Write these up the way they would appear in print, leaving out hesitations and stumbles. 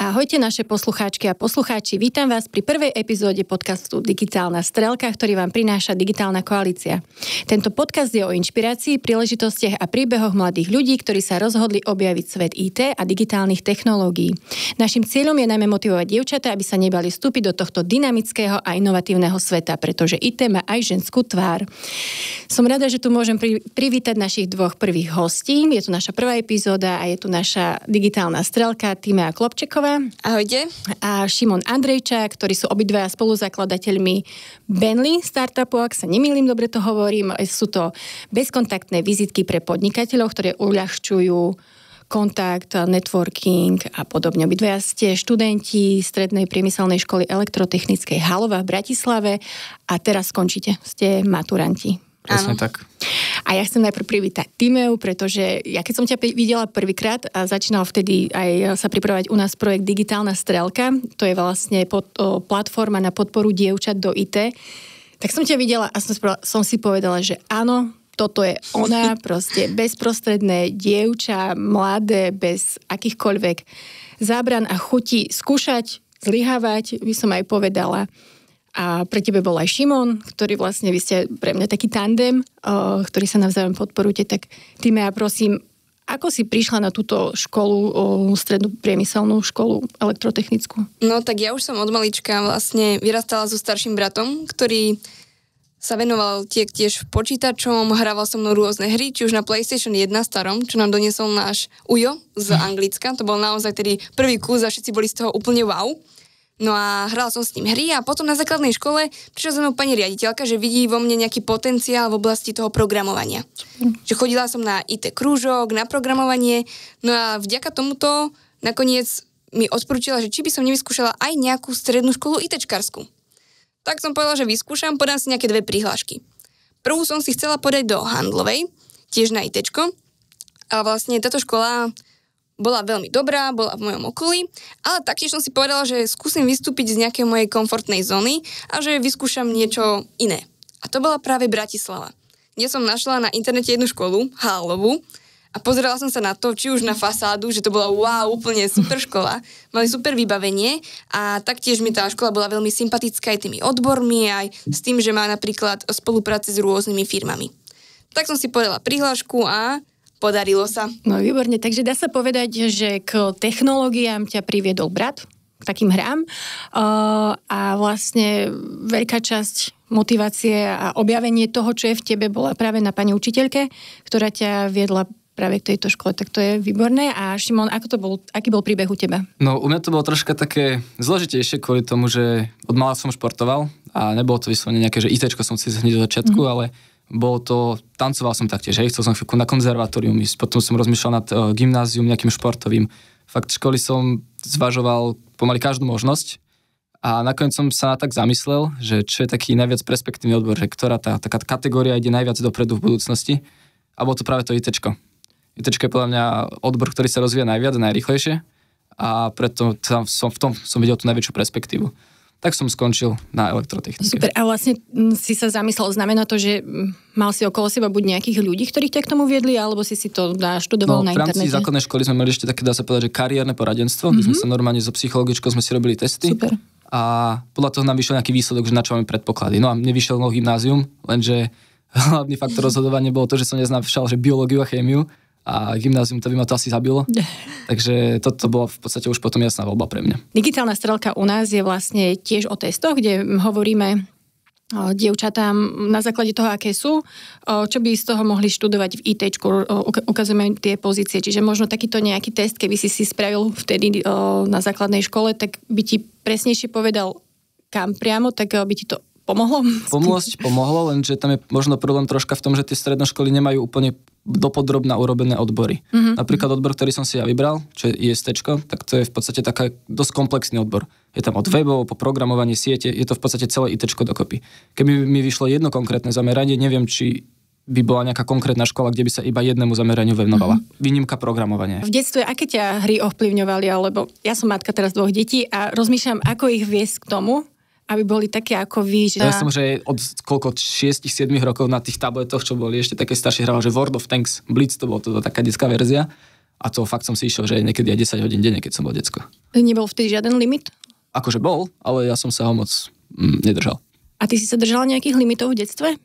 Ahojte naše poslucháčky a poslucháči, vítam vás pri prvej epizóde podcastu Digitálna strelka, ktorý vám prináša Digitálna koalícia. Tento podcast je o inšpirácii, príležitostiach a príbehoch mladých ľudí, ktorí sa rozhodli objaviť svet IT a digitálnych technológií. Naším cieľom je najmä motivovať dievčatá, aby sa nebali vstúpiť do tohto dynamického a inovatívneho sveta, pretože IT má aj ženskú tvár. Som rada, že tu môžem privítať našich dvoch prvých hostí. Je tu naša prvá epizóda a je tu naša digitálna strelka Tímea Klopčeková. Ahojte. A Šimon Andrejčák, ktorí sú obidvaja spoluzakladateľmi Benly startupu, ak sa nemýlim, dobre to hovorím. Sú to bezkontaktné vizitky pre podnikateľov, ktoré uľahčujú kontakt, networking a podobne. Obidvaja ste študenti Strednej priemyselnej školy elektrotechnickej Halova v Bratislave a teraz skončíte. Ste maturanti. Presne tak. A ja chcem najprv privítať Tímeu, pretože ja keď som ťa videla prvýkrát a začínal vtedy aj sa pripravovať u nás projekt Digitálna strelka, to je vlastne platforma na podporu dievčat do IT, tak som ťa videla a som si povedala, že áno, toto je ona, proste bezprostredné dievča, mladé, bez akýchkoľvek zábran a chutí skúšať, zlyhávať, by som aj povedala. A pre tebe bol aj Šimon, ktorý vlastne, vy ste pre mňa taký tandem, ktorý sa navzájom podporujete. Tak Tímea, prosím, ako si prišla na túto školu, strednú priemyselnú školu elektrotechnickú? No tak ja už som od malička vlastne vyrastala so starším bratom, ktorý sa venoval tiež počítačom, hrával so mnou rôzne hry, či už na PlayStation 1 starom, čo nám doniesol náš Ujo z Anglicka. To bol naozaj tedy prvý kus a všetci boli z toho úplne wow. No a hrala som s ním hry a potom na základnej škole prišla za mnou pani riaditeľka, že vidí vo mne nejaký potenciál v oblasti toho programovania. Že chodila som na IT krúžok, na programovanie, no a vďaka tomuto nakoniec mi odporúčila, že či by som nevyskúšala aj nejakú strednú školu ITčkarsku. Tak som povedala, že vyskúšam, podám si nejaké 2 prihlášky. Prvú som si chcela podať do Handlovej, tiež na ITčko, a vlastne táto škola bola veľmi dobrá, bola v mojom okolí, ale taktiež som si povedala, že skúsim vystúpiť z nejakej mojej komfortnej zóny a že vyskúšam niečo iné. A to bola práve Bratislava. Ja som našla na internete jednu školu, Halovu, a pozerala som sa na to, či už na fasádu, že to bola wow, úplne super škola, mali super vybavenie a taktiež mi tá škola bola veľmi sympatická aj tými odbormi, aj s tým, že má napríklad spolupráce s rôznymi firmami. Tak som si podala prihlášku a podarilo sa. No výborne, takže dá sa povedať, že k technológiám ťa priviedol brat, k takým hrám a vlastne veľká časť motivácie a objavenie toho, čo je v tebe, bola práve na pani učiteľke, ktorá ťa viedla práve k tejto škole, tak to je výborné. A Šimon, aký bol príbeh u teba? No u mňa to bolo troška také zložitejšie kvôli tomu, že od mala som športoval a nebolo to vyslovene nejaké, že ITčko som si hneď do začiatku, ale bolo to, tancoval som taktiež, chcel som chvíľku na konzervatórium ísť, potom som rozmýšľal nad gymnázium nejakým športovým. Fakt školy som zvažoval pomaly každú možnosť a nakoniec som sa tak zamyslel, že čo je taký najviac perspektívny odbor, že ktorá tá taká kategória ide najviac dopredu v budúcnosti a bolo to práve to ITčko. ITčko je podľa mňa odbor, ktorý sa rozvíja najviac a najrýchlejšie a preto v tom som videl tú najväčšiu perspektívu. Tak som skončil na elektrotechnike. Super. A vlastne si sa zamyslel, znamená to, že mal si okolo seba buď nejakých ľudí, ktorí ťa k tomu viedli, alebo si to naštudoval na internete? V rámci základnej školy sme mali ešte také, dá sa povedať, že kariérne poradenstvo, kde sme sa normálne so psychologičkou sme si robili testy. Super. A podľa toho nám vyšiel nejaký výsledok, že na čo máme predpoklady. No a mne vyšiel gymnázium, lenže hlavný faktor rozhodovania bolo to, že som neznášal, že biológiu a chémiu. A gymnázium, to by ma to asi zabilo. Takže toto bola v podstate už potom jasná voľba pre mňa. Digitálna strelka u nás je vlastne tiež o testoch, kde hovoríme dievčatám na základe toho, aké sú, čo by z toho mohli študovať v ITčku. Ukazujeme tie pozície. Čiže možno takýto nejaký test, keby si spravil vtedy na základnej škole, tak by ti presnejšie povedal, kam priamo, tak by ti to pomohlo? Pomohlo, lenže tam je možno problém troška v tom, že tie stredné školy nemajú úplne dopodrobná urobené odbory. Napríklad odbor, ktorý som si ja vybral, čo je ISTčko, tak to je v podstate taká dosť komplexný odbor. Je tam od webov po programovanie siete, je to v podstate celé ITčko dokopy. Keby mi vyšlo jedno konkrétne zameranie, neviem, či by bola nejaká konkrétna škola, kde by sa iba jednému zameraniu venovala. Výnimka programovania. V detstve aké ťa hry ovplyvňovali, alebo ja som matka teraz 2 detí a rozmýšľam, ako ich viesť k tomu, aby boli také ako vy. Že... Ja som, že od 6-7 rokov na tých tabletoch, čo boli ešte také staršie, hral, že World of Tanks, Blitz, to bolo to taká detská verzia. A to fakt som si išiel, že niekedy aj 10 hodín denne, keď som bol decko. Nebol vtedy žiaden limit? Akože bol, ale ja som sa ho moc nedržal. A ty si sa držala nejakých limitov v detstve?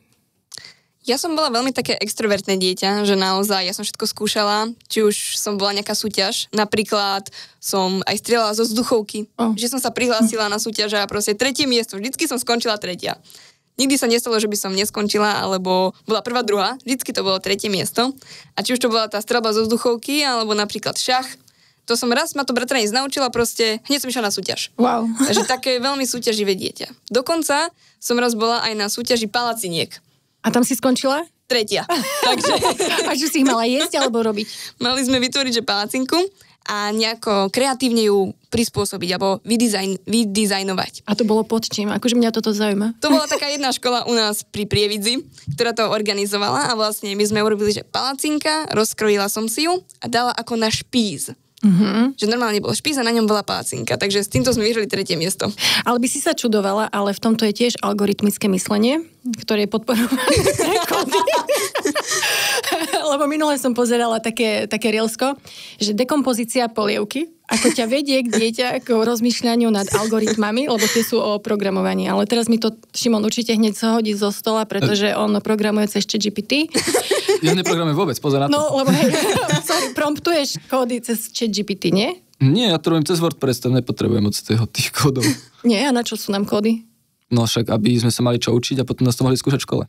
Ja som bola veľmi také extrovertné dieťa, že naozaj ja som všetko skúšala, či už som bola nejaká súťaž, napríklad som aj strieľala zo vzduchovky, že som sa prihlásila na súťaž a proste 3. miesto, vždycky som skončila 3. Nikdy sa nestalo, že by som neskončila, alebo bola 1., 2, vždycky to bolo 3. miesto. A či už to bola tá streľba zo vzduchovky, alebo napríklad šach, to som raz, ma to bratranec naučila, proste hneď som išla na súťaž. Wow. Takže také veľmi súťaživé dieťa. Dokonca som raz bola aj na súťaži palaciniek. A tam si skončila? 3. Takže... A že si ich mala jesť alebo robiť? Mali sme vytvoriť, že palacinku a nejako kreatívne ju prispôsobiť alebo vydizajnovať. A to bolo pod čím? Akože mňa toto zaujíma. To bola taká jedna škola u nás pri Prievidzi, ktorá to organizovala a vlastne my sme urobili, že palacinka, rozkrojila som si ju a dala ako na špíz. Že normálne bol špíz a na ňom bola palacinka, takže s týmto sme vyhrali 3. miesto. Ale by si sa čudovala, ale v tomto je tiež algoritmické myslenie, ktoré je podporované kódy. Lebo minule som pozerala také reelsko, že dekompozícia polievky, ako ťa vedie k dieťa k rozmýšľaniu nad algoritmami, lebo tie sú o programovaní. Ale teraz mi to Šimon určite hneď zhodí zo stola, pretože on programuje cez ChatGPT. Ja neprogramujem vôbec, pozor na to. No, lebo hej, promptuješ kódy cez ChatGPT, nie? Nie, ja to robím cez WordPress, tam nepotrebujem od tých kódov. Nie, a na čo sú nám kódy? No však, aby sme sa mali čo učiť a potom nás to mohli skúšať v škole.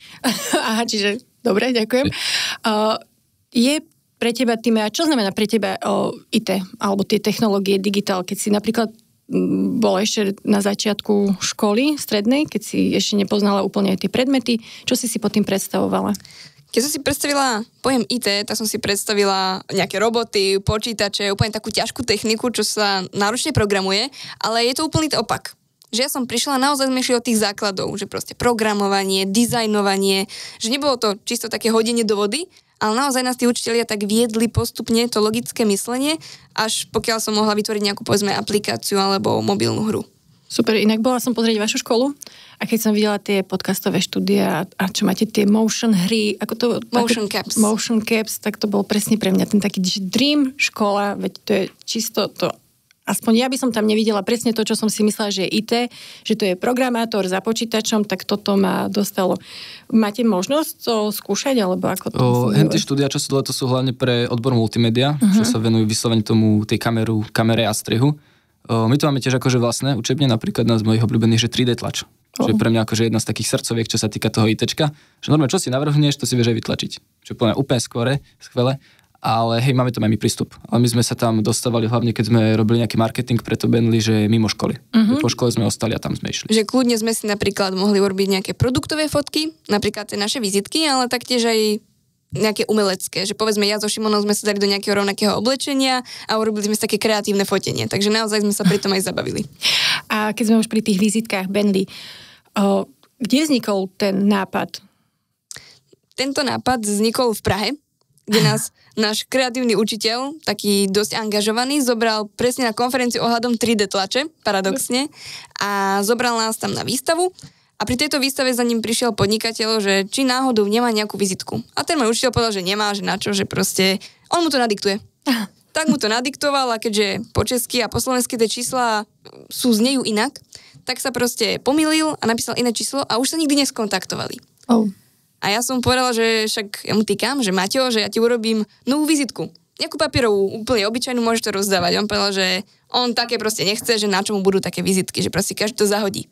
Aha, čiže, dobre, ďakujem. Je pre teba, Time, a čo znamená pre teba IT, alebo tie technológie, digitál, keď si napríklad bol ešte na začiatku školy strednej, keď si ešte nepoznala úplne tie predmety, čo si pod tým predstavovala? Keď som si predstavila pojem IT, tak som si predstavila nejaké roboty, počítače, úplne takú ťažkú techniku, čo sa náročne programuje, ale je to úplný opak. Že ja som prišla, naozaj sme šli od tých základov, že proste programovanie, dizajnovanie, že nebolo to čisto také hodenie do vody, ale naozaj nás tí učitelia tak viedli postupne to logické myslenie, až pokiaľ som mohla vytvoriť nejakú, povedzme, aplikáciu alebo mobilnú hru. Super, inak bola som pozrieť vašu školu a keď som videla tie podcastové štúdia a čo máte tie motion hry, ako to... Motion caps, tak to bolo presne pre mňa ten taký dream škola, veď to je čisto to... Aspoň ja by som tam nevidela presne to, čo som si myslela, že je IT, že to je programátor za počítačom, tak toto ma dostalo. Máte možnosť to skúšať, alebo ako to? Henty štúdia, čo sú dole, to sú hlavne pre odbor multimédia, čo sa venujú vyslovene tomu tej kamere a strihu. My to máme tiež akože vlastné učebne, napríklad nás z mojich obľúbených, že 3D tlač. Čo je pre mňa akože jedna z takých srdcoviek, čo sa týka toho ITčka. Že normálne, čo si navrhneš, to si vieš aj vytlačiť. Čo je úplne skvelé. Ale hej, máme tam aj my prístup. Ale my sme sa tam dostávali hlavne, keď sme robili nejaký marketing pre to Bentley, že mimo školy. Po škole sme ostali a tam sme išli. Že kľudne sme si napríklad mohli urobiť nejaké produktové fotky, napríklad tie naše vizitky, ale taktiež aj nejaké umelecké, že povedzme ja so Šimonom sme sa dali do nejakého rovnakého oblečenia a urobili sme si také kreatívne fotenie, takže naozaj sme sa pri tom aj zabavili. A keď sme už pri tých vizitkách Bentley, kde vznikol ten nápad? Tento nápad vznikol v Prahe, kde nás náš kreatívny učiteľ, taký dosť angažovaný, zobral presne na konferenciu ohľadom 3D tlače, paradoxne, a zobral nás tam na výstavu. A pri tejto výstave za ním prišiel podnikateľ, že či náhodou nemá nejakú vizitku. A ten môj učiteľ povedal, že nemá, že na čo, že proste on mu to nadiktuje. Tak mu to nadiktoval a keďže po česky a po slovensky tie čísla znejú inak, tak sa proste pomýlil a napísal iné číslo a už sa nikdy neskontaktovali. A ja som povedala, že však ja mu týkam, že Maťo, že ja ti urobím novú vizitku. Nejakú papierovú, úplne obyčajnú, môžeš to rozdávať. On povedal, že on také proste nechce, že na čomu budú také vizitky, že proste každý to zahodí.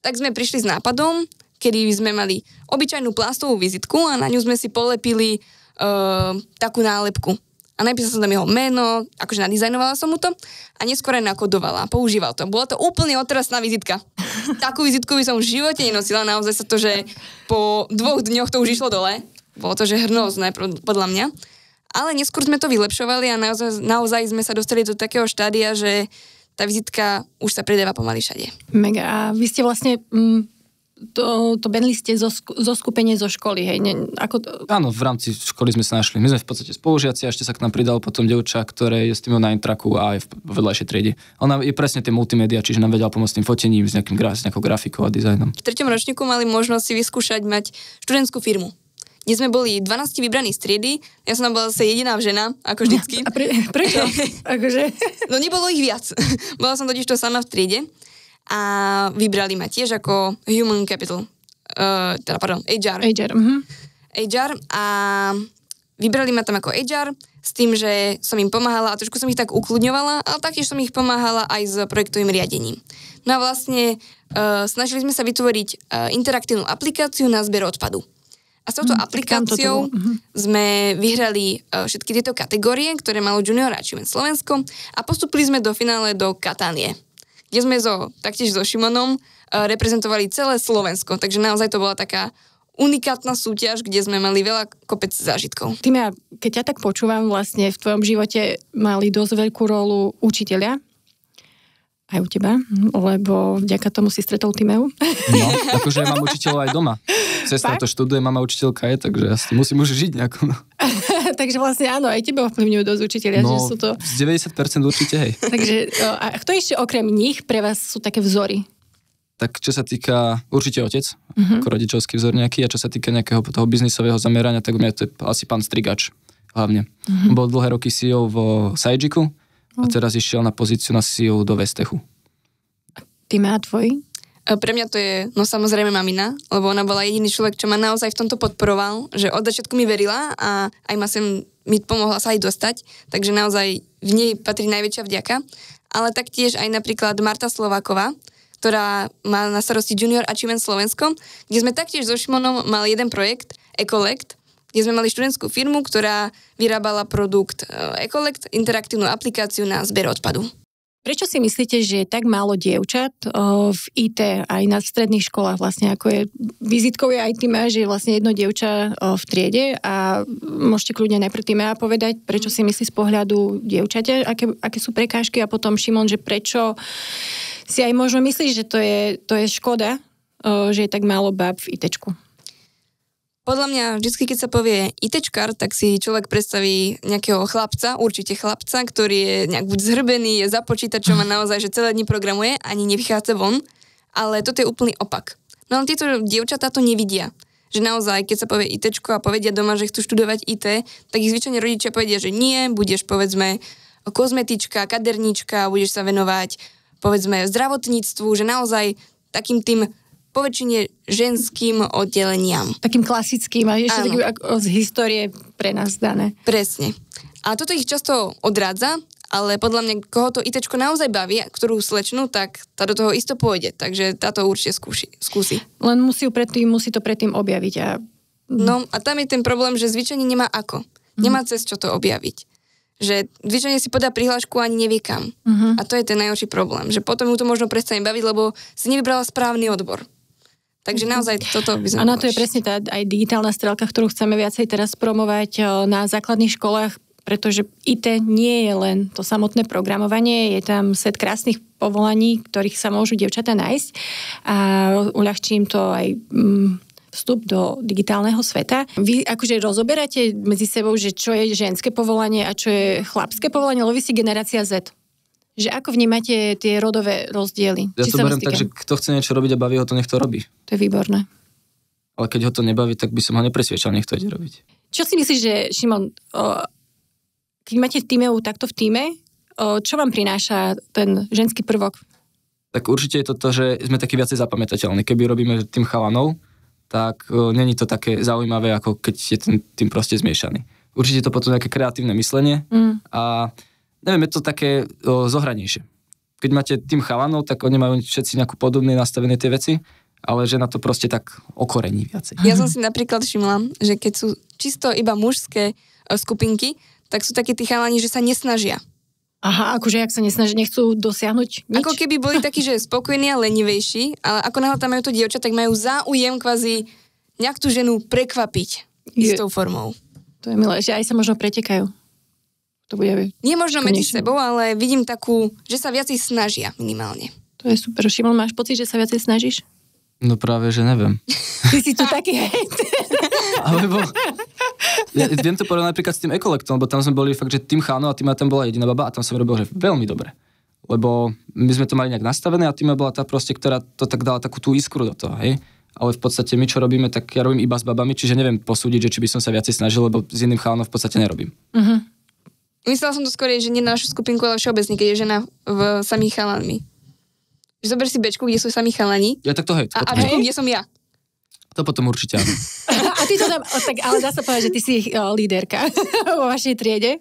Tak sme prišli s nápadom, kedy sme mali obyčajnú plastovú vizitku a na ňu sme si polepili takú nálepku. A napísala som tam jeho meno, akože nadizajnovala som mu to a neskôr aj nakodovala. Používal to. Bola to úplne otrasná vizitka. Takú vizitku by som v živote nenosila. Naozaj sa to, že po 2 dňoch to už išlo dole. Bolo to, že hrnozné podľa mňa. Ale neskôr sme to vylepšovali a naozaj sme sa dostali do takého štádia, že tá vizitka už sa predáva pomaly všade. Mega. A vy ste vlastne... To Bentley ste zo skupenie zo školy, hej? Áno, v rámci školy sme sa našli. My sme v podstate spolužiaci a ešte sa k nám pridal potom dievča, ktoré je s tým na intraku a je v vedľajšej triede. Ona je presne tie multimédia, čiže nám vedela pomôcť tým fotením s nejakou grafikou a dizajnom. V 3. ročníku mali možnosť si vyskúšať mať študentskú firmu, kde sme boli 12 vybraní z triedy, ja som tam bola zase jediná žena, ako vždycky. A prečo? Akože... No nebolo ich viac. Bola som totiž to sama v triede a vybrali ma tiež ako Human Capital, HR. HR a vybrali ma tam ako HR s tým, že som im pomáhala a trošku som ich tak ukludňovala, ale taktiež som ich pomáhala aj s projektovým riadením. No a vlastne snažili sme sa vytvoriť interaktívnu aplikáciu na zber odpadu. A s touto aplikáciou sme vyhrali všetky tieto kategórie, ktoré malo Junior Achievement Slovensko a postupili sme do finále do Katánie, kde sme taktiež so Šimonom reprezentovali celé Slovensko, takže naozaj to bola taká unikátna súťaž, kde sme mali veľa kopec zážitkov. Týmea, keď ťa tak počúvam, vlastne v tvojom živote mali dosť veľkú rolu učitelia, aj u teba, lebo vďaka tomu si stretol Týmeu. No, akože ja mám učiteľov aj doma. Sestra to študuje, mama učiteľka je, takže ja si musím už žiť nejako. No. Takže vlastne áno, aj teba ovplyvňujú dosť učitelia. No, že sú to... z 90% určite, hej. Takže, a kto ešte okrem nich pre vás sú také vzory? Tak čo sa týka, určite otec, ako rodičovský vzor nejaký, a čo sa týka nejakého toho biznisového zamerania, tak u mňa to je asi pán Strigač, hlavne. Bol dlhé roky CEO vo Sajjiku a teraz išiel na pozíciu na CEO do Vestechu. Týmea, tvoj? Pre mňa to je, no samozrejme mamina, lebo ona bola jediný človek, čo ma naozaj v tomto podporoval, že od začiatku mi verila a aj mi pomohla sa aj dostať, takže naozaj v nej patrí najväčšia vďaka. Ale taktiež aj napríklad Marta Slováková, ktorá má na starosti Junior Achievement Slovensko, kde sme taktiež so Šimonom mali jeden projekt, Ecolect, kde sme mali študentskú firmu, ktorá vyrábala produkt Ecolect, interaktívnu aplikáciu na zber odpadu. Prečo si myslíte, že je tak málo dievčat v IT aj na stredných školách vlastne, ako je vizitkou je aj Týmea, že je vlastne jedno dievča v triede a môžete kľudne najprv Týmea povedať, prečo si myslí z pohľadu dievčaťa, aké sú prekážky a potom Šimon, že prečo si aj možno myslíš, že to je škoda, že je tak málo báb v ITčku. Podľa mňa vždy, keď sa povie ITčkar, tak si človek predstaví nejakého chlapca, určite chlapca, ktorý je nejak buď zhrbený, je za počítačom a naozaj, že celé dni programuje, ani nevychádza von, ale toto je úplný opak. No ale tieto dievčatá to nevidia. Že naozaj, keď sa povie ITčko a povedia doma, že chcú študovať IT, tak ich zvyčajne rodičia povedia, že nie, budeš povedzme kozmetička, kaderníčka, budeš sa venovať povedzme zdravotníctvu, že naozaj takým tým poväčšine ženským oddeleniam. Takým klasickým a ešte takým z histórie pre nás dané. Presne. A toto ich často odrádza, ale podľa mňa, koho to ITčko naozaj baví, ktorú slečnú, tak tá do toho isto pôjde. Takže táto určite skúsi. Len musí to predtým objaviť. No a tam je ten problém, že zvyčajne nemá ako. Nemá cez čo to objaviť. Že zvyčajne si podá prihlášku a ani nevie kam. A to je ten najhorší problém. Že potom mu to možno prestane baviť, lebo si nevybrala správny odbor. Takže naozaj toto by sme... A na to je presne tá aj digitálna strelka, ktorú chceme viacej teraz promovať na základných školách, pretože IT nie je len to samotné programovanie, je tam set krásnych povolaní, ktorých sa môžu dievčatá nájsť a uľahčí im to aj vstup do digitálneho sveta. Vy akože rozoberáte medzi sebou, že čo je ženské povolanie a čo je chlapské povolanie, lebo vy si generácia Z. Že ako vnímate tie rodové rozdiely? Ja to beriem tak, že kto chce niečo robiť a baví ho, to nech to robí. To je výborné. Ale keď ho to nebaví, tak by som ho nepresviečal, nech to ide robiť. Čo si myslíš, že Šimon, keď máte Týmeu takto v tíme, čo vám prináša ten ženský prvok? Tak určite je to, že sme takí viacej zapamätateľní. Keby robíme tým chalanov, tak není to také zaujímavé, ako keď je ten tým proste zmiešaný. Určite je to potom nejaké kreatívne myslenie a neviem, je to také zohranejšie. Keď máte tým chalanov, tak oni majú všetci nejakú podobné nastavené tie veci, ale že na to proste tak okorení viacej. Ja som si napríklad všimla, že keď sú čisto iba mužské skupinky, tak sú takí tí chalani, že sa nesnažia. Aha, akože ak sa nesnažia, nechcú dosiahnuť nič? Ako keby boli takí, že spokojní a lenivejší, ale ako náhle tam majú to dievča, tak majú záujem kvázi nejak tú ženu prekvapiť istou formou. To je milé, že aj sa možno pretekajú. To bude nie možno medzi sebou, ale vidím takú, že sa viacej snažia minimálne. To je super. Šimon, máš pocit, že sa viacej snažíš? No práve, že neviem. Ty si tu taký hejt. Alebo ja viem to povedať napríklad s tým Ecolectom, lebo tam sme boli fakt, že tým cháno a Týma tam bola jediná baba a tam som robil, že veľmi dobre. Lebo my sme to mali nejak nastavené a Týma bola tá proste, ktorá to tak dala takú tú iskru do toho, hej. ale v podstate my, čo robíme, tak ja robím iba s babami, čiže neviem posúdiť, že či by som sa viacej snažil, lebo s iným chalanom v podstate nerobím. Myslela som to skôr, že nie na našu skupinku, ale všeobecne, keď je žena v samých chalanmi. Že zober si bečku, kde sú samí chalani. Ja tak to hej. A bečku, kde som ja. To potom určite áno. A ty to tam, tak, ale dá sa povedať, že ty si líderka vo vašej triede.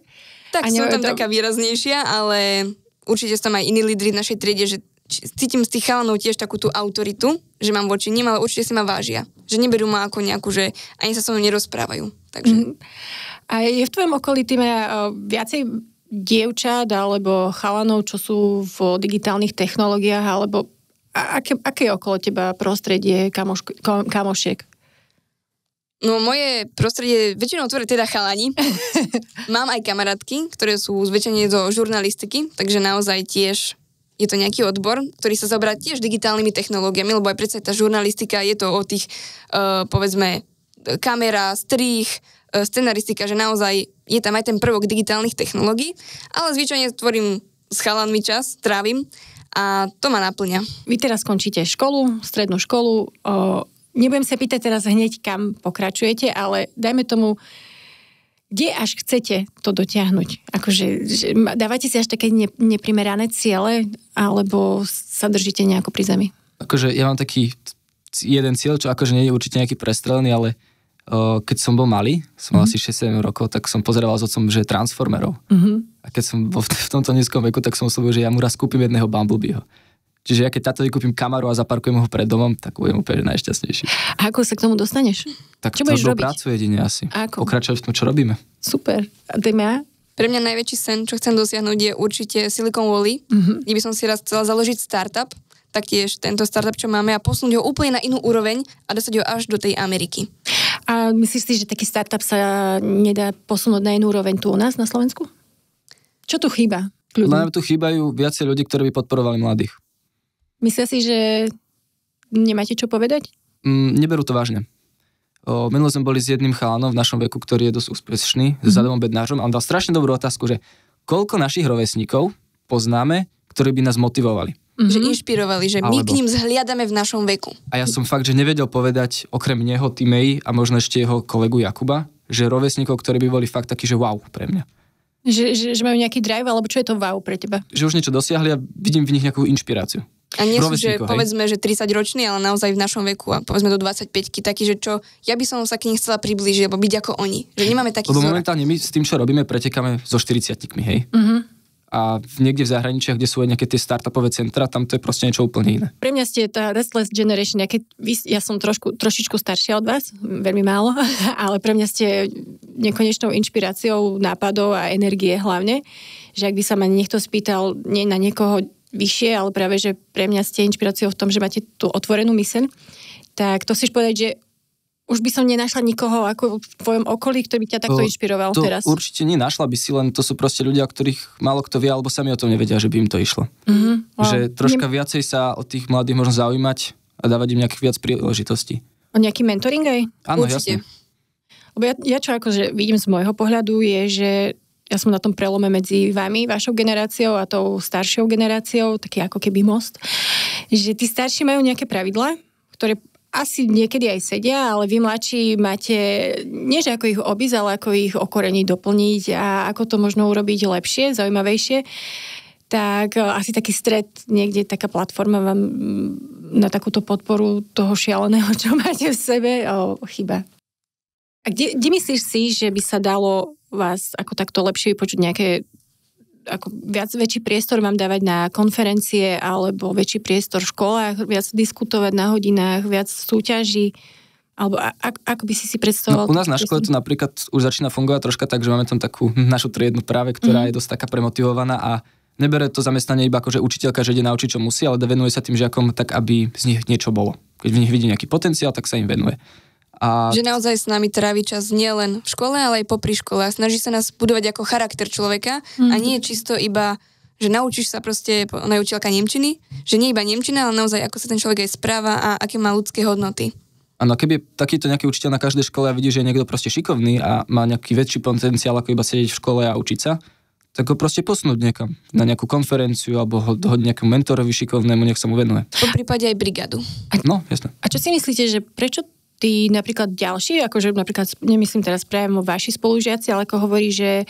Tak som tam taká výraznejšia, ale určite sú tam aj iní lídri v našej triede, že cítim z tých chalanov tiež takú tú autoritu, že mám voči nim, ale určite si ma vážia. Že neberú ma ako nejakú, že ani sa so mnou nerozprávajú. Takže... A je v tvojom okolí tým viacej dievčat alebo chalanov, čo sú v digitálnych technológiách, alebo aké je okolo teba prostredie kamošiek? No moje prostredie väčšinou tvorí teda chalani. Mám aj kamarátky, ktoré sú zväčšene zo žurnalistiky, takže naozaj tiež je to nejaký odbor, ktorý sa zaoberá tiež digitálnymi technológiami, lebo aj predsa tá žurnalistika je to o tých, povedzme, kamera, strih, scenaristika, že naozaj je tam aj ten prvok digitálnych technológií, ale zvyčajne tvorím s chalanmi čas, trávim a to ma naplňa. Vy teraz skončíte školu, strednú školu. Nebudem sa pýtať teraz hneď, kam pokračujete, ale dajme tomu, kde až chcete to dotiahnuť? Akože, dávate si až také neprimerané ciele, alebo sa držíte nejako pri zemi? Akože ja mám taký jeden cieľ, čo akože nie je určite nejaký prestrelený, ale keď som bol malý, som mal asi 6-7 rokov, tak som pozeroval s otcom, že Transformerov. A keď som bol v tomto nízkom veku, tak som slúbil, že ja mu raz kúpim jedného Bumblebeeho. Čiže ja keď tátovi kúpim Camaru a zaparkujem ho pred domom, tak budem úplne najšťastnejší. A ako sa k tomu dostaneš? Tak čo budeš robiť? Prácu jedine asi. Ako? Pokračovať v tom, čo robíme. Super. A ty ma? Pre mňa najväčší sen, čo chcem dosiahnuť, je určite Silicon Valley, kde by som si raz chcela založiť startup, taktiež tento startup, čo máme, a posunúť ho úplne na inú úroveň a dostať ho až do tej Ameriky. A myslíš si, že taký startup sa nedá posunúť na inú úroveň tu u nás na Slovensku? Čo tu chýba? Nám tu chýbajú viacej ľudí, ktorí by podporovali mladých. Myslia si, že nemáte čo povedať? Neberú to vážne. Minule sme boli s jedným chalanom v našom veku, ktorý je dosť úspešný, s Adamom Bednářom, a on dal strašne dobrú otázku, že koľko našich rovesníkov poznáme, ktorí by nás motivovali. Že inšpirovali, že my k ním zhliadame v našom veku. A ja som fakt, že nevedel povedať okrem neho, Timej a možno ešte jeho kolegu Jakuba, že rovesníkov, ktorí by boli fakt takí, že wow pre mňa. Že majú nejaký drive, alebo čo je to wow pre teba? Že už niečo dosiahli a vidím v nich nejakú inšpiráciu. A nie sú, že povedzme, že 30 roční, ale naozaj v našom veku a povedzme do 25-ky, taký, že čo, ja by som sa k nich chcela priblížiť, alebo byť ako oni. Že nemáme taký vzor. Lebo momentálne my s tým, čo robíme, pretekáme so 40-kmi, hej? A niekde v zahraničiach, kde sú aj nejaké tie startupové centra, tam to je proste niečo úplne iné. Pre mňa ste tá restless generation, ja som trošičku staršia od vás, veľmi málo, ale pre mňa ste nekonečnou inšpiráciou nápadov a energie hlavne, že ak by sa ma niekto spýtal nie na niekoho vyššie, ale práve, že pre mňa ste inšpiráciou v tom, že máte tú otvorenú myseľ, tak to chceš povedať, že už by som nenašla nikoho ako v tvojom okolí, ktorý by ťa takto inšpiroval to teraz. Určite nenašla by si, len to sú proste ľudia, ktorých málo kto vie, alebo sami o tom nevedia, že by im to išlo. Že troška viacej sa o tých mladých možno zaujímať a dávať im nejakých viac príležitostí. O nejaký mentoring aj? Áno, určite. Jasne. Lebo ja čo akože vidím z môjho pohľadu je, že ja som na tom prelome medzi vami, vašou generáciou a tou staršou generáciou, taký ako keby most, že tí starší majú nejaké pravidlá, ktoré asi niekedy aj sedia, ale vy mladší máte, nie že ako ich obísť, ale ako ich okoreniť, doplniť a ako to možno urobiť lepšie, zaujímavejšie. Tak asi taký stred, niekde taká platforma vám na takúto podporu toho šialeného, čo máte v sebe, chýba. A kde myslíš si, že by sa dalo vás ako takto lepšie vypočuť nejaké ako väčší priestor vám dávať na konferencie alebo väčší priestor v školách, viac diskutovať na hodinách, viac súťaží, alebo ako by si predstavoval? No, u nás na škole to napríklad už začína fungovať troška tak, že máme tam takú našu triednu práve, ktorá je dosť taká premotivovaná a nebere to zamestnanie iba ako, že učiteľka, že ide naučiť, čo musí, ale venuje sa tým žiakom tak, aby z nich niečo bolo. Keď v nich vidí nejaký potenciál, tak sa im venuje. Že naozaj s nami trávi čas nielen v škole, ale aj popri škole a snaží sa nás budovať ako charakter človeka a nie je čisto iba, že naučíš sa proste, ona je učiteľka nemčiny, že nie iba nemčina, ale naozaj ako sa ten človek aj správa a aké má ľudské hodnoty. Áno, keby je takýto nejaký učiteľ na každej škole a vidí, že je niekto proste šikovný a má nejaký väčší potenciál ako iba sedieť v škole a učiť sa, tak ho proste posunúť niekam. Na nejakú konferenciu, alebo ho dohodť nejakému mentorovi šikovnému, nech sa mu venuje. Po prípade aj brigádu. No, jasné. A čo si myslíte, že prečo tí napríklad ďalší, akože napríklad, nemyslím teraz priamo vaši spolužiaci, ale ako hovorí, že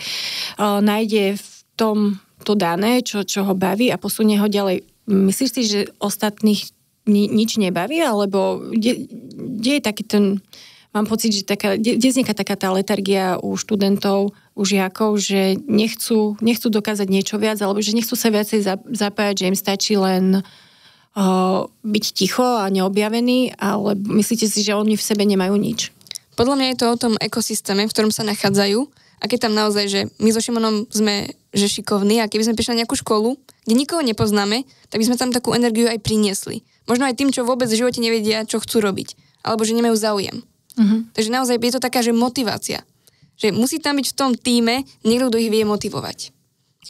nájde v tom to dané, čo ho baví a posunie ho ďalej. Myslíš si, že ostatných nič nebaví, alebo kde je taký ten, mám pocit, že kde vzniká taká tá letargia u študentov, u žiakov, že nechcú dokázať niečo viac, alebo že nechcú sa viacej zapájať, že im stačí len byť ticho a neobjavený, ale myslíte si, že oni v sebe nemajú nič? Podľa mňa je to o tom ekosystéme, v ktorom sa nachádzajú, a keď tam naozaj, že my so Šimonom sme že šikovní a keby sme prišli na nejakú školu, kde nikoho nepoznáme, tak by sme tam takú energiu aj priniesli. Možno aj tým, čo vôbec v živote nevedia, čo chcú robiť. Alebo že nemajú záujem. Takže naozaj je to taká, že motivácia. Že musí tam byť v tom tíme niekto, kto ich vie motivovať.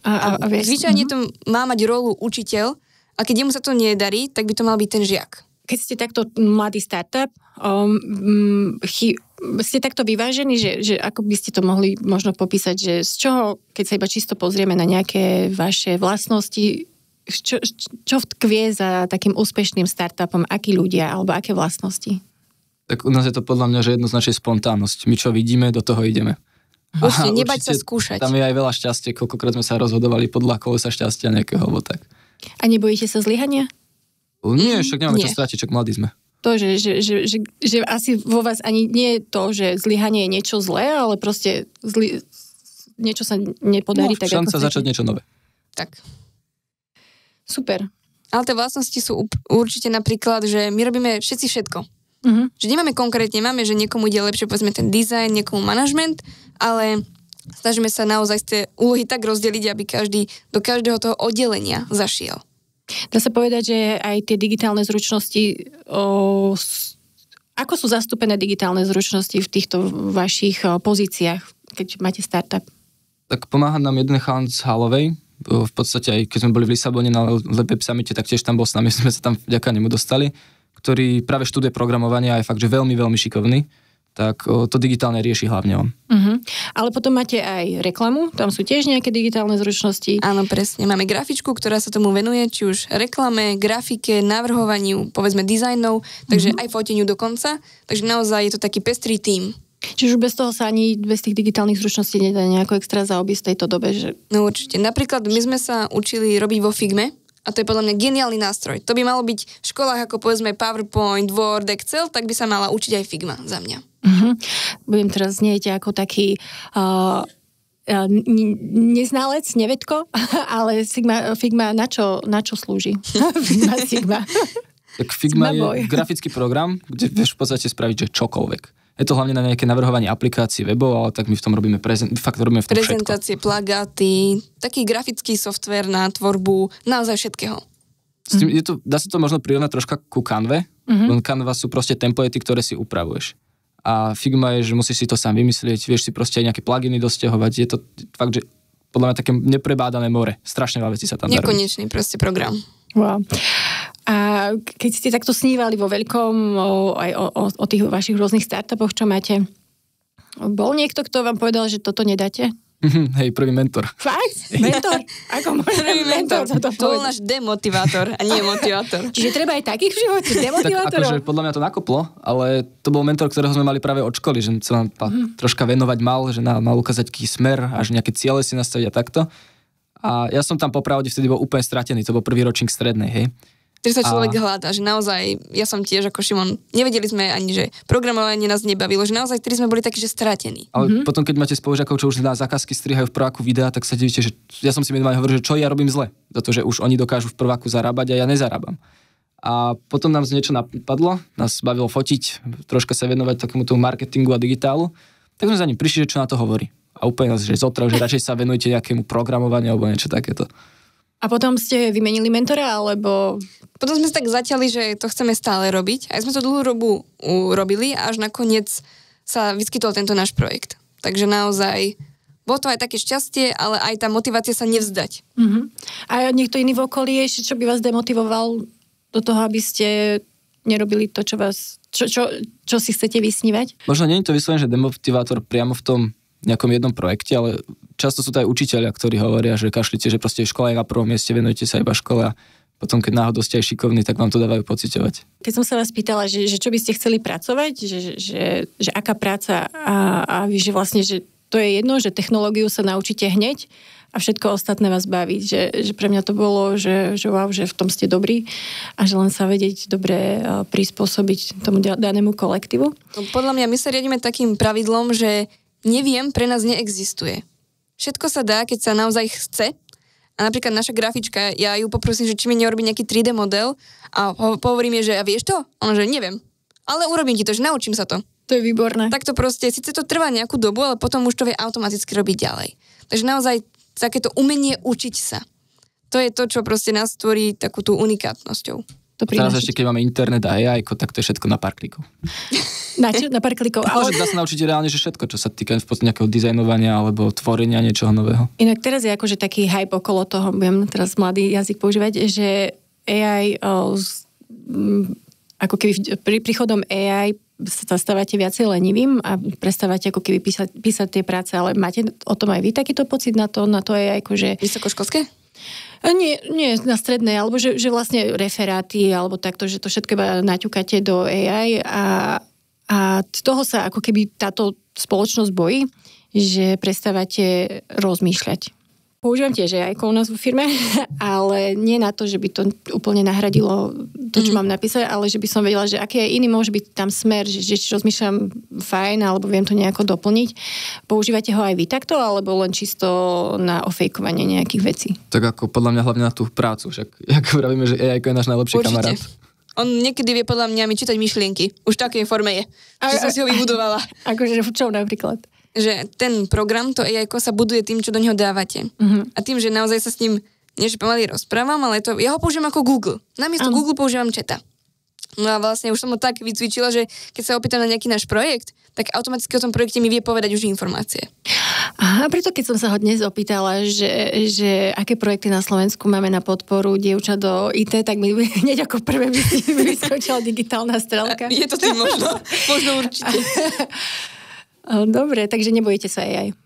A zvyčajne to má mať rolu učiteľ, a keď jemu sa to nedarí, tak by to mal byť ten žiak. Keď ste takto mladý startup, ste takto vyvážení, že ako by ste to mohli možno popísať, že z čoho, keď sa iba čisto pozrieme na nejaké vaše vlastnosti, čo vtkvie za takým úspešným startupom, akí ľudia alebo aké vlastnosti? Tak u nás je to podľa mňa, že jednoznačne spontánnosť. My čo vidíme, do toho ideme. Určite, nebať sa skúšať. Tam je aj veľa šťastia, koľkokrát sme sa rozhodovali podľa kolesa šťastia nejakého, alebo tak. A nebojíte sa zlyhania? Nie, však nemáme čo strátiť, čak mladí sme. To, že asi vo vás ani nie je to, že zlyhanie je niečo zlé, ale proste niečo sa nepodarí. Tak šanca začať niečo nové. Tak. Super. Ale tie vlastnosti sú určite napríklad, že my robíme všetci všetko. Že nemáme konkrétne, máme, že niekomu ide lepšie, povedzme, ten dizajn, niekomu manažment, ale snažíme sa naozaj tie úlohy tak rozdeliť, aby každý do každého toho oddelenia zašiel. Dá sa povedať, že aj tie digitálne zručnosti, ako sú zastúpené digitálne zručnosti v týchto vašich pozíciách, keď máte startup? Tak pomáha nám jeden chalan z Halovej. V podstate aj keď sme boli v Lisabone na Web Summite, tak tiež tam bol s nami, sme sa tam vďaka nemu dostali, ktorý práve študuje programovanie a je fakt, že veľmi, veľmi šikovný. Tak to digitálne rieši hlavne on. Ale potom máte aj reklamu, tam sú tiež nejaké digitálne zručnosti. Áno, presne. Máme grafičku, ktorá sa tomu venuje, či už reklame, grafike, navrhovaniu, povedzme dizajnov, takže aj foteniu dokonca. Takže naozaj je to taký pestrý tím. Čiže bez toho sa ani bez tých digitálnych zručností nedá nejako extra zaobísť v tejto dobe, že... No určite. Napríklad my sme sa učili robiť vo Figme, a to je podľa mňa geniálny nástroj. To by malo byť v školách ako povedzme PowerPoint, Word, Excel, tak by sa mala učiť aj Figma za mňa. Budem teraz znieť ako taký neznalec, nevedko, ale Figma na čo slúži? Figma. Tak Figma je grafický program, kde vieš v podstate spraviť, že čokoľvek. Je to hlavne na nejaké navrhovanie aplikácií webov, ale tak my v tom robíme fakt robíme v tom prezentácie, všetko. plagáty, taký grafický softvér na tvorbu, naozaj všetkého. Dá sa to možno prirovnať troška ku Canve, len Canva sú proste templatey, ktoré si upravuješ. A Figma je, že musíš si to sám vymyslieť, vieš si proste aj nejaké pluginy dosťahovať, je to fakt, že podľa mňa také neprebádané more. Strašne veľa vecí sa tam dá robiť. Nekonečný proste program. Wow. A keď ste takto snívali vo veľkom aj o tých vašich rôznych startupoch, čo máte, bol niekto, kto vám povedal, že toto nedáte? Hej, prvý mentor. Fakt? Mentor? Ako môže mentor toto povedať? To bol náš demotivátor a nie motivátor. Čiže treba aj takých v živote, demotivátorov? Tak akože podľa mňa to nakoplo, ale to bol mentor, ktorého sme mali práve od školy, že sa nám troška venovať mal, že nám mal ukázať aký smer a že nejaké ciele si nastaviť a takto. A ja som tam popravde vtedy bol úplne stratený, to bol prvý ročník strednej, hej. Keď sa človek hľadá, že naozaj, ja som tiež ako Šimon, nevedeli sme ani, že programovanie nás nebavilo, že naozaj vtedy sme boli takí, že stratení. Ale potom, keď máte spolužiakov, čo už na zákazky strihajú v prváku videa, tak sa divíte, že ja som si minimálne hovoril, že čo ja robím zle, za to, že už oni dokážu v prváku zarábať a ja nezarábam. A potom nám niečo napadlo, nás bavilo fotiť, troška sa venovať takému tomu marketingu a digitálu, tak sme za ním prišli, že čo na to hovorí. A úplne nás, že zotrel, že radšej sa venujete nejakému programovaniu alebo niečo takéto. A potom ste vymenili mentora, alebo... Potom sme sa tak zatiaľi, že to chceme stále robiť. Aj sme to dlhú dobu urobili a až nakoniec sa vyskytol tento náš projekt. Takže naozaj bolo to aj také šťastie, ale aj tá motivácia sa nevzdať. A niekto iný v okolí ešte, čo by vás demotivoval do toho, aby ste nerobili to, čo si chcete vysnívať? Možno nie je to vyslovene, že demotivátor priamo v tom nejakom jednom projekte, ale často sú to aj učitelia, ktorí hovoria, že kašlite, že proste škola je na prvom mieste, venujte sa iba škole a potom, keď náhodou ste aj šikovní, tak vám to dávajú pociťovať. Keď som sa vás pýtala, že čo by ste chceli pracovať, že aká práca a vy, že vlastne, že to je jedno, že technológiu sa naučíte hneď a všetko ostatné vás baví. Že pre mňa to bolo, že wow, že v tom ste dobrí a že len sa vedieť dobre prispôsobiť tomu danému kolektívu. No, podľa mňa my sa riadíme takým pravidlom, že neviem pre nás neexistuje. Všetko sa dá, keď sa naozaj chce. A napríklad naša grafička, ja ju poprosím, že či mi neurobí nejaký 3D model a hovorím jej, že a vieš to? Ona, že neviem. Ale urobím ti to, že naučím sa to. To je výborné. Tak to proste, síce to trvá nejakú dobu, ale potom už to vie automaticky robiť ďalej. Takže naozaj takéto umenie učiť sa. To je to, čo proste nás tvorí takú tú unikátnosťou. Teraz ešte, keď máme internet a AI, tak to je všetko na pár klikov. Na čo? Na pár klikov. Ale dá sa naučiť reálne, že všetko, čo sa týka v podstate nejakého dizajnovania alebo tvorenia niečoho nového. Inak teraz je akože taký hype okolo toho, budem teraz mladý jazyk používať, že AI, ako keby pri príchodom AI sa stávate viacej lenivým a prestávate ako keby písať tie práce, ale máte o tom aj vy takýto pocit na to AI akože... Vysokoškolské? Nie, na strednej, alebo že vlastne referáty, alebo takto, že to všetko iba naťukáte do AI a toho sa ako keby táto spoločnosť bojí, že prestávate rozmýšľať. Používam tiež aj u nás vo firme, ale nie na to, že by to úplne nahradilo to, čo mám napísať, ale že by som vedela, že aký aj iný môže byť tam smer, že či rozmýšľam fajn, alebo viem to nejako doplniť. Používate ho aj vy takto, alebo len čisto na ofejkovanie nejakých vecí? Tak ako podľa mňa hlavne na tú prácu, však ako vravíme, že AI je náš najlepší kamarát. On niekedy vie podľa mňa mi čítať myšlienky. Už v takej forme je. Že som si ho vybudovala. Akože čo napríklad? Že ten program, to AI sa buduje tým, čo do neho dávate. A tým, že naozaj sa s ním nie že pomaly rozprávam, ale ja ho používam ako Google. Namiesto Google používam Chata. No a vlastne už som ho tak vycvičila, že keď sa opýtam na nejaký náš projekt, tak automaticky o tom projekte mi vie povedať už informácie. Aha, preto keď som sa ho dnes opýtala, že aké projekty na Slovensku máme na podporu dievčat do IT, tak mi hneď ako prvé vyskočila digitálna strelka. Je to tým možno určite. Dobre, takže nebojíte sa AI.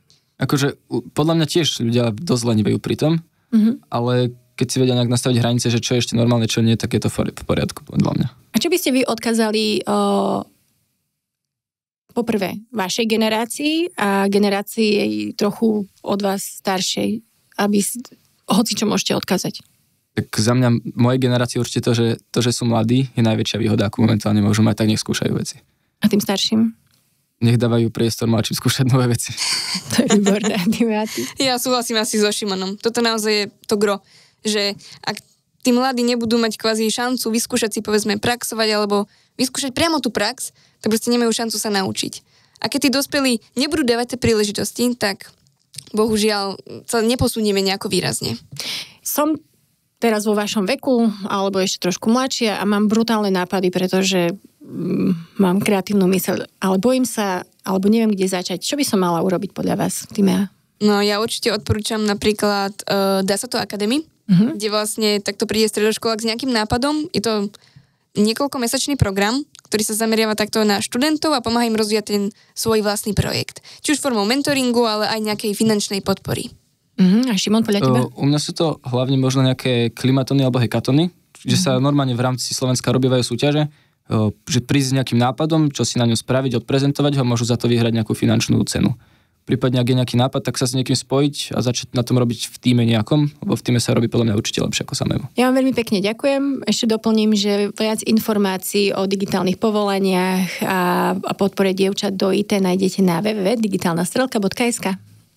Akože podľa mňa tiež ľudia dosť lenivejú pri tom, ale keď si vedia nejak nastaviť hranice, že čo je ešte normálne, čo nie, tak je to v poriadku podľa mňa. A čo by ste vy odkázali poprvé vašej generácii a generácii trochu od vás staršej, aby hoci čo môžete odkázať? Tak za mňa, mojej generácii určite to, že sú mladí, je najväčšia výhoda, akú momentálne môžu mať, tak nech skúšajú veci. A tým starším? Nech dávajú priestor mladším skúšať nové veci. To je výborné. Ja súhlasím asi so Šimonom. Toto naozaj je to gro, že ak tí mladí nebudú mať kvázi šancu vyskúšať si povedzme praxovať alebo vyskúšať priamo tú prax, tak proste nemajú šancu sa naučiť. A keď tí dospelí nebudú dávať tie príležitosti, tak bohužiaľ sa neposunieme nejako výrazne. Som teraz vo vašom veku, alebo ešte trošku mladšia a mám brutálne nápady, pretože mám kreatívnu myseľ, ale bojím sa, alebo neviem, kde začať. Čo by som mala urobiť podľa vás, Tímea? No ja určite odporúčam napríklad Dasato Academy, kde vlastne takto príde stredoškolák s nejakým nápadom. Je to niekoľkomesačný program, ktorý sa zameriava takto na študentov a pomáha im rozvíjať ten svoj vlastný projekt. Či už formou mentoringu, ale aj nejakej finančnej podpory. A Šimon, podľa teba? U mňa sú to hlavne možno nejaké klimatony alebo hekatony, že sa normálne v rámci Slovenska robívajú súťaže, že prísť s nejakým nápadom, čo si na ňom spraviť, odprezentovať ho, môžu za to vyhrať nejakú finančnú cenu. Prípadne, ak je nejaký nápad, tak sa s niekým spojiť a začať na tom robiť v tíme nejakom, lebo v tíme sa robí podľa mňa určite lepšie ako samému. Ja vám veľmi pekne ďakujem. Ešte doplním, že viac informácií o digitálnych povolaniach a podpore dievčat do IT nájdete na www.digitalnastrelka.sk.